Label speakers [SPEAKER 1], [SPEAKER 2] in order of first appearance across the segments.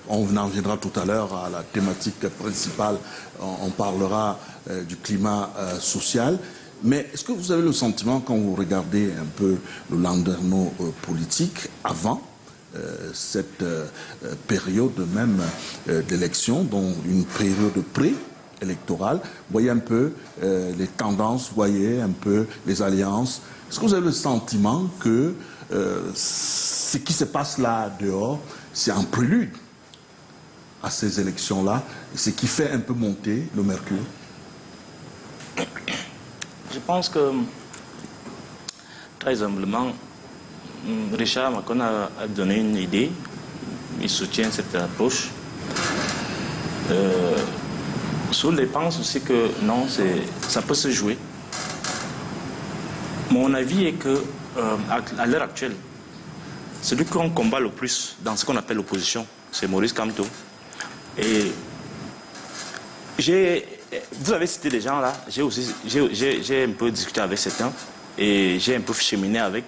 [SPEAKER 1] on en viendra tout à l'heure à la thématique principale, on parlera du climat social. Mais est-ce que vous avez le sentiment, quand vous regardez un peu le landerneau politique, avant cette période même d'élection, dont une période pré-électorale, voyez un peu les tendances, voyez un peu les alliances. Est-ce que vous avez le sentiment que ce qui se passe là dehors, c'est un prélude à ces élections-là, ce qui fait un peu monter le mercure?
[SPEAKER 2] Je pense que, très humblement, Richard Macron a donné une idée, il soutient cette approche. Soul pense aussi que non, ça peut se jouer. Mon avis est que, à l'heure actuelle, celui qu'on combat le plus dans ce qu'on appelle l'opposition, c'est Maurice Kamto. Et vous avez cité des gens là, j'ai un peu discuté avec certains et j'ai un peu cheminé avec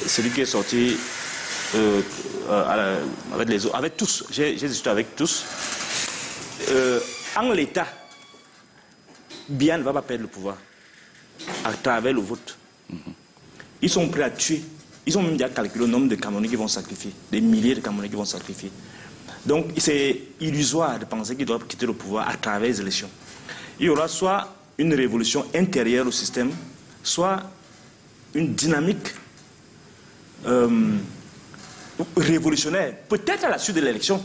[SPEAKER 2] celui qui est sorti avec les autres, avec tous, j'ai discuté avec tous. En l'état, Biya ne va pas perdre le pouvoir à travers le vote. Ils sont prêts à tuer. Ils ont même déjà calculé le nombre de Camerounais qui vont sacrifier, des milliers de Camerounais qui vont sacrifier. Donc c'est illusoire de penser qu'ils doivent quitter le pouvoir à travers les élections. Il y aura soit une révolution intérieure au système, soit une dynamique révolutionnaire, peut-être à la suite de l'élection.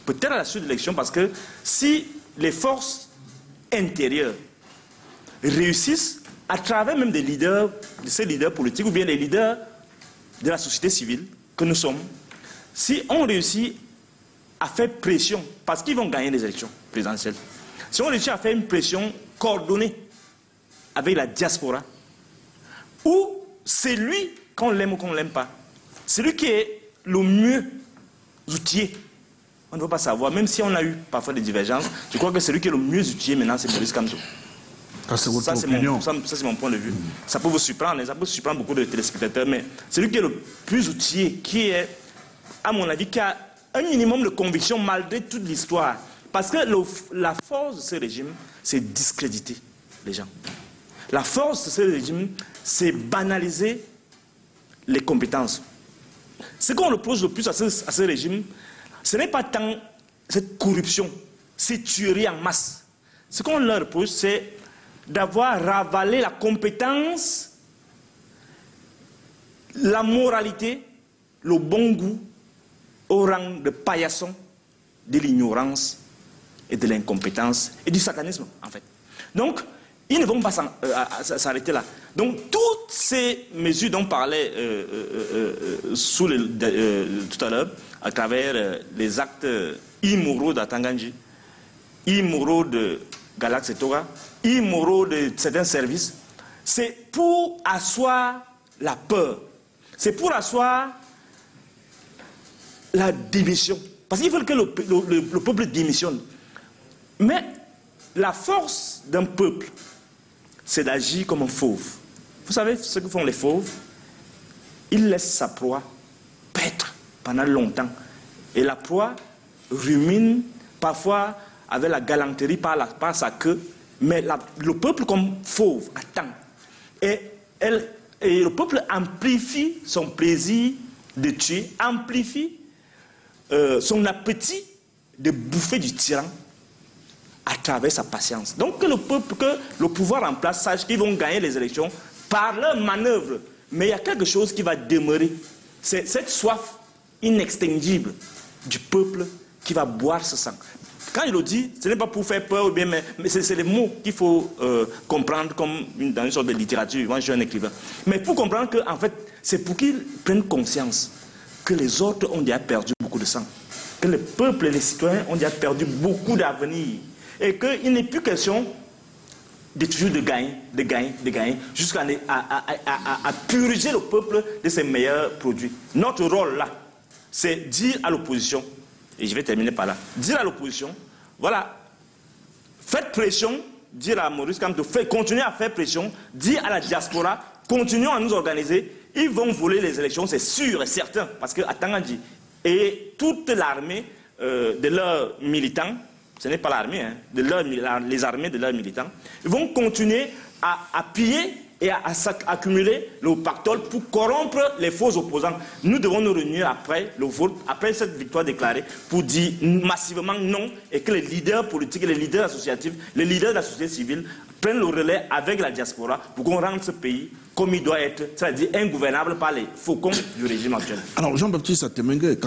[SPEAKER 2] Peut-être à la suite de l'élection, parce que si les forces intérieures réussissent à travers même des leaders, de ces leaders politiques ou bien des leaders de la société civile que nous sommes, si on réussit à faire pression, parce qu'ils vont gagner les élections présidentielles, si on réussit à faire une pression coordonnée avec la diaspora, ou c'est lui, qu'on l'aime ou qu'on ne l'aime pas, c'est lui qui est le mieux outillé. On ne veut pas savoir, même si on a eu parfois des divergences, je crois que celui qui est le mieux outillé maintenant, c'est Maurice Kamto.
[SPEAKER 1] Ça, c'est
[SPEAKER 2] mon point de vue. Ça peut vous surprendre, ça peut surprendre beaucoup de téléspectateurs, mais celui qui est le plus outillé, qui est, à mon avis, qui a un minimum de conviction malgré toute l'histoire. Parce que la force de ce régime, c'est discréditer les gens. La force de ce régime, c'est banaliser les compétences. Ce qu'on reproche le plus à ce régime, ce n'est pas tant cette corruption, ces tueries en masse. Ce qu'on leur reproche, c'est d'avoir ravalé la compétence, la moralité, le bon goût au rang de paillasson, de l'ignorance et de l'incompétence et du satanisme, en fait. Donc, ils ne vont pas s'arrêter là. Donc, toutes ces mesures dont parlait tout à l'heure, à travers les actes immoraux d'Atanganji, immoraux de Galax et Tora, immoraux de certains services, c'est pour asseoir la peur. C'est pour asseoir la démission. Parce qu'ils veulent que le peuple démissionne. Mais la force d'un peuple, c'est d'agir comme un fauve. Vous savez ce que font les fauves? Ils laissent sa proie paître pendant longtemps. Et la proie rumine, parfois avec la galanterie par sa queue, mais le peuple comme fauve attend. Et le peuple amplifie son plaisir de tuer, amplifie son appétit de bouffer du tyran à travers sa patience. Donc que le pouvoir en place sache qu'ils vont gagner les élections par leur manœuvre. Mais il y a quelque chose qui va demeurer. C'est cette soif inextinguible du peuple qui va boire ce sang. Quand il le dit, ce n'est pas pour faire peur, mais c'est les mots qu'il faut comprendre comme dans une sorte de littérature. Moi, je suis un écrivain. Mais pour comprendre que, en fait, c'est pour qu'ils prennent conscience que les autres ont déjà perdu beaucoup de sang. Que le peuple et les citoyens ont déjà perdu beaucoup d'avenir. Et qu'il n'est plus question de toujours de gagner, jusqu'à purger le peuple de ses meilleurs produits. Notre rôle là, c'est dire à l'opposition, et je vais terminer par là, dire à l'opposition, voilà, faites pression, dire à Maurice Kamto, continuez à faire pression, dire à la diaspora, continuons à nous organiser, ils vont voler les élections, c'est sûr et certain, parce qu'à Tanganji, et toute l'armée de leurs militants, ce n'est pas l'armée, hein, les armées de leurs militants, vont continuer à piller et à accumuler le pactole pour corrompre les faux opposants. Nous devons nous réunir après le vote, après cette victoire déclarée, pour dire massivement non et que les leaders politiques, les leaders associatifs, les leaders de la société civile prennent le relais avec la diaspora pour qu'on rende ce pays comme il doit être, c'est-à-dire ingouvernable par les faucons du régime actuel.
[SPEAKER 1] Alors Jean-Baptiste Atemengue,